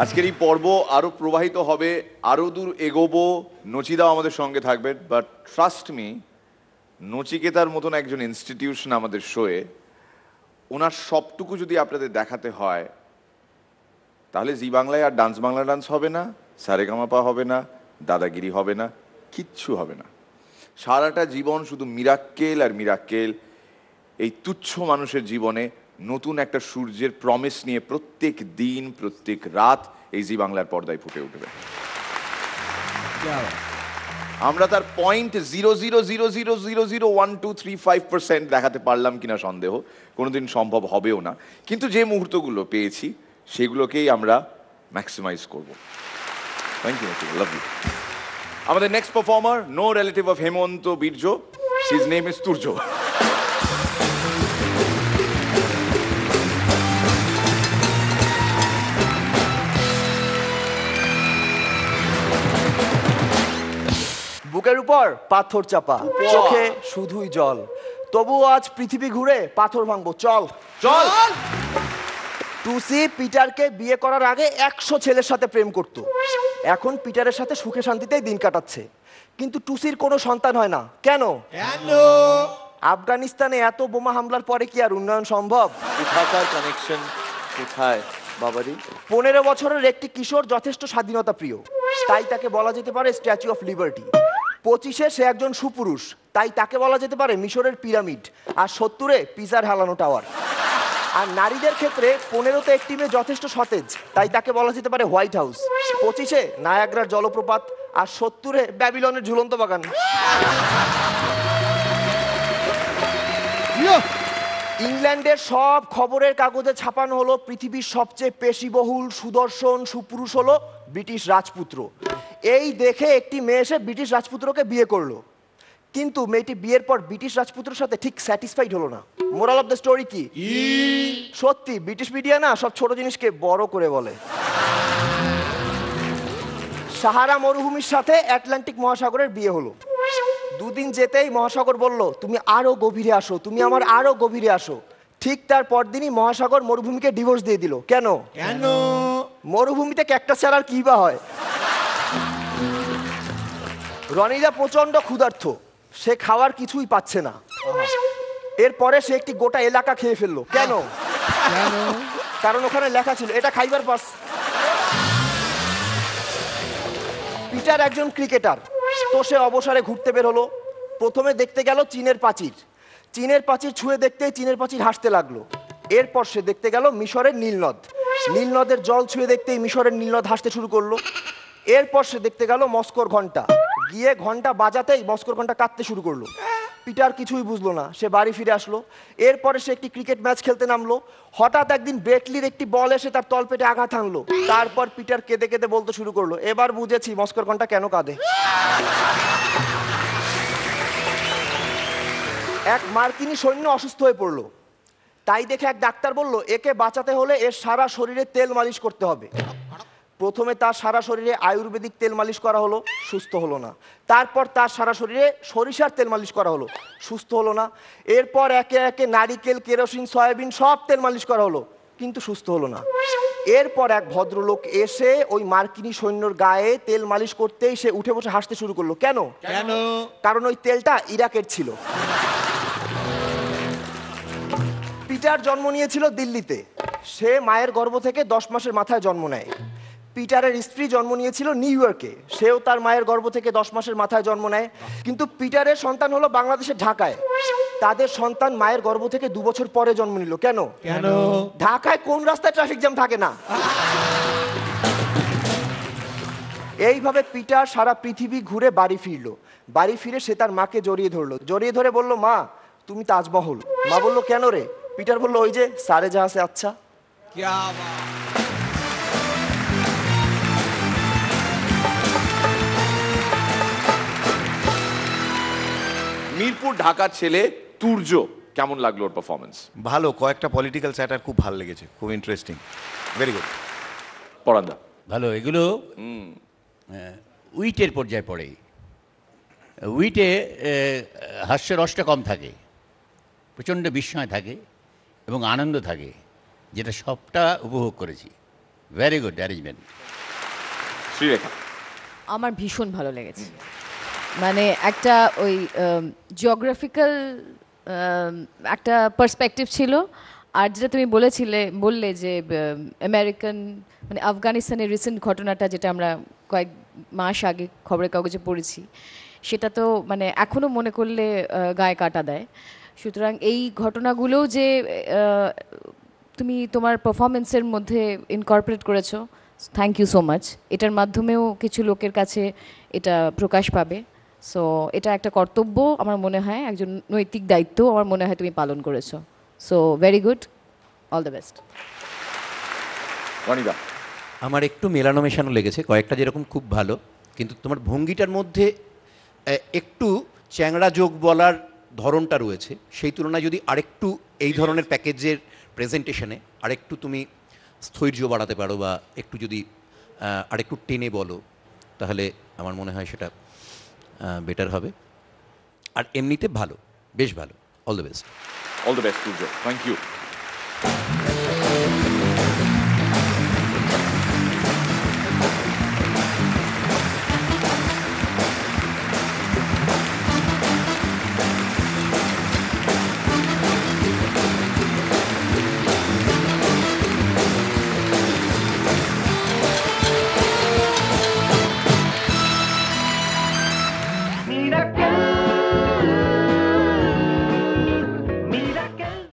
আজকের এই পর্ব আরো প্রবাহিত হবে, আরো দূর এগোবো, নচিদাও আমাদের সঙ্গে থাকবেন। বাট ট্রাস্ট মি, নচিকেতার মতন একজন ইনস্টিটিউশন আমাদের শোয়ে, ওনার সবটুকু যদি আপনাদের দেখাতে হয়, তাহলে জি বাংলায় আর ডান্স বাংলা ডান্স হবে না, সারেগামাপা হবে না, দাদাগিরি হবে না, কিচ্ছু হবে না। সারাটা জীবন শুধু মিরাক্কেল আর মিরাক্কেল। এই তুচ্ছ মানুষের জীবনে নতুন একটা সূর্যের প্রমিস নিয়ে প্রত্যেক দিন প্রত্যেক রাত এই জি বাংলার পর্দায় ফুটে উঠবে। আমরা তার 0.000000123 দেখাতে পারলাম কিনা সন্দেহ, কোনোদিন সম্ভব হবেও না, কিন্তু যে মুহূর্তগুলো পেয়েছি সেগুলোকেই আমরা ম্যাক্সিমাইজ করব। Thank you, love you. আমাদের next performer, no relative of Hemanta Birya, his name is Turjo. বুকের উপর পাথর চাপা, চোখে শুধুই জল, তবুও আজ পৃথিবী ঘুরে পাথর ভাঙবো, চল চল। টুসি পিটারকে বিয়ে করার আগে 100 ছেলের সাথে প্রেম করত। এখন পিটারের সাথে সুখে শান্তিতেই দিন কাটাচ্ছে, কিন্তু টুসির কোনো সন্তান হয় না। কেন? আফগানিস্তানে এত বোমা হামলার পরে কি আর উন্নয়ন সম্ভব? কোথাকার কানেকশন কোথায় বাবারি? 15 বছরের একটি কিশোর যথেষ্ট স্বাধীনতা প্রিয়, তাই তাকে বলা যেতে পারে স্ট্যাচু অফ লিবার্টি। 25-এ সে একজন সুপুরুষ, তাই তাকে বলা যেতে পারে মিশরের পিরামিড। আর 70-এ পিজার হেলানো টাওয়ার। আর নারীদের ক্ষেত্রে 15-তে একটি মেয়ে যথেষ্ট সতেজ, তাই তাকে বলা যেতে পারে হোয়াইট হাউস। 25-এ নায়াগ্রার জলপ্রপাত, আর 70-এ ব্যাবিলনের ঝুলন্ত বাগান। ইংল্যান্ডের সব খবরের কাগজে ছাপানো হলো পৃথিবীর সবচেয়ে পেশিবহুল সুদর্শন সুপুরুষ হলো ব্রিটিশ রাজপুত্র। এই দেখে একটি মেয়ে এসে ব্রিটিশ রাজপুত্রকে বিয়ে করলো, কিন্তু মেয়েটি বিয়ের পর ব্রিটিশ রাজপুত্রের সাথে ঠিক স্যাটিসফাইড হলো না। মোরাল অফ দ্য স্টোরি কি? সত্যি ব্রিটিশ মিডিয়া না সব ছোট জিনিসকে বড় করে বলে। সাহারা মরুভূমির সাথে আটলান্টিক মহাসাগরের বিয়ে হলো। দুদিন যেতেই মহাসাগর বলল, তুমি আরো গভীরে আসো, তুমি আমার আরো গভীরে আসো। ঠিক তার পরদিনই মহাসাগর মরুভূমিকে ডিভোর্স দিয়ে দিল। কেন? মরুভূমিতে ক্যাকটাস ছাড়া আর কি বা হয়? রনিদা প্রচন্ড ক্ষুধার্ত, সে খাওয়ার কিছুই পাচ্ছে না। এরপরে সে একটি গোটা এলাকা খেয়ে ফেললো। কেন? কারণ ওখানে লেখা ছিল এটা খাইবার পাস। পিটার একজন ক্রিকেটার, তো সে অবসরে ঘুরতে বের হলো। প্রথমে দেখতে গেল চীনের প্রাচীর। চীনের প্রাচীর ছুঁয়ে দেখতেই চীনের প্রাচীর হাসতে লাগলো। এরপর সে দেখতে গেল মিশরের নীলনদ। নীলনদের জল ছুঁয়ে দেখতেই মিশরের নীলনদ হাসতে শুরু করলো। এরপর সে দেখতে গেল মস্কোর ঘন্টা। গিয়ে ঘন্টা বাজাতেই মস্কোর ঘন্টা কাঁদতে শুরু করলো। পিটার কিছুই বুঝলো না, সে বাড়ি ফিরে আসলো। এরপরে সে একটি ক্রিকেট ম্যাচ খেলতে নামলো। হঠাৎ একদিন ব্রেটলির একটি বল এসে তার তলপেটে আঘাত হানলো। তারপর পিটার কেঁদে কেঁদে বলতে শুরু করলো, এবার বুঝেছি মস্কোর ঘন্টা কেন কাঁদে। এক মার্কিনী সৈন্য অসুস্থ হয়ে পড়লো, তাই দেখে এক ডাক্তার বলল, একে বাঁচাতে হলে এর সারা শরীরে তেল মালিশ করতে হবে। প্রথমে তার সারা শরীরে আয়ুর্বেদিক তেল মালিশ করা হলো, সুস্থ হলো না। তারপর তার সারা শরীরে সরিষার তেল মালিশ করা হলো, সুস্থ হলো না। এরপর একে একে নারিকেল, কেরোসিন, সয়াবিন সব তেল মালিশ করা হলো, কিন্তু সুস্থ হলো না। এরপর এক ভদ্রলোক এসে ওই মার্কিনী সৈন্যর গায়ে তেল মালিশ করতেই সে উঠে বসে হাসতে শুরু করলো। কেন? কারণ ওই তেলটা ইরাকের ছিল। পিটার জন্ম নিয়েছিল দিল্লিতে। সে মায়ের গর্ভ থেকে 10 মাসের মাথায় জন্ম নেয়। পিটারের স্ত্রী জন্ম নিয়েছিল নিউ ইয়র্কে। সেও তার মায়ের গর্ভ থেকে 10 মাসের মাথায় জন্ম নেয়। কিন্তু পিটারের সন্তান হলো বাংলাদেশের ঢাকায়। তাদের সন্তান মায়ের গর্ভ থেকে 2 বছর পরে জন্ম নিল। কেন? ঢাকায় কোন রাস্তায় ট্রাফিক জ্যাম থাকে না? এইভাবে পিটার সারা পৃথিবী ঘুরে বাড়ি ফিরলো। বাড়ি ফিরে সে তার মাকে জড়িয়ে ধরলো। জড়িয়ে ধরে বলল, মা তুমি তাজমহল। মা বলল, কেন রে? পিটার বলল, ওই যে সারে জাহাঁ সে আচ্ছা। মিরপুর ঢাকার ছেলে তুর্য, কেমন লাগলো ওর পারফরমেন্স? ভালো, কয়েকটা পলিটিক্যাল স্যাটার খুব ভালো লেগেছে, খুব ইন্টারেস্টিং, ভেরি গুড। পরান্দা ভালো। এগুলো উইটের পর্যায়ে পড়ে। উইটে হাস্যরসটা কম থাকে, প্রচণ্ড বিস্ময় থাকে, এবং আনন্দ থাকে, যেটা সবটা উপভোগ করেছি। Very good arrangement. শ্রীরেখা। আমার ভীষণ ভালো লেগেছে। মানে একটা ওই জিওগ্রাফিক্যাল একটা পার্সপেক্টিভ ছিল। আর যেটা তুমি বললে যে আমেরিকান মানে আফগানিস্তানের রিসেন্ট ঘটনাটা, যেটা আমরা কয়েক মাস আগে খবরের কাগজে পড়েছি, সেটা তো মানে এখনও মনে করলে গায়ে কাটা দেয়। সুতরাং এই ঘটনাগুলোও যে তুমি তোমার পারফরমেন্সের মধ্যে ইনকর্পোরেট করেছো, থ্যাংক ইউ সো মাচ। এটার মাধ্যমেও কিছু লোকের কাছে এটা প্রকাশ পাবে। সো এটা একটা কর্তব্য আমার মনে হয়, একজন নৈতিক দায়িত্ব আমার মনে হয় তুমি পালন করেছো। So very good, all the best. রনিদা। আমার একটু মেলানো মেশানো লেগেছে, কয়েকটা যেরকম খুব ভালো, কিন্তু তোমার ভঙ্গিটার মধ্যে একটু চ্যাংড়া যোগ বলার ধরনটা রয়েছে, সেই তুলনায় যদি আরেকটু এই ধরনের প্যাকেজের প্রেজেন্টেশনে আরেকটু তুমি স্থৈর্য বাড়াতে পারো বা একটু যদি আরেকটু টেনে বলো, তাহলে আমার মনে হয় সেটা বেটার হবে। আর এমনিতে ভালো, বেশ ভালো। All the best. All the best Surya, thank you.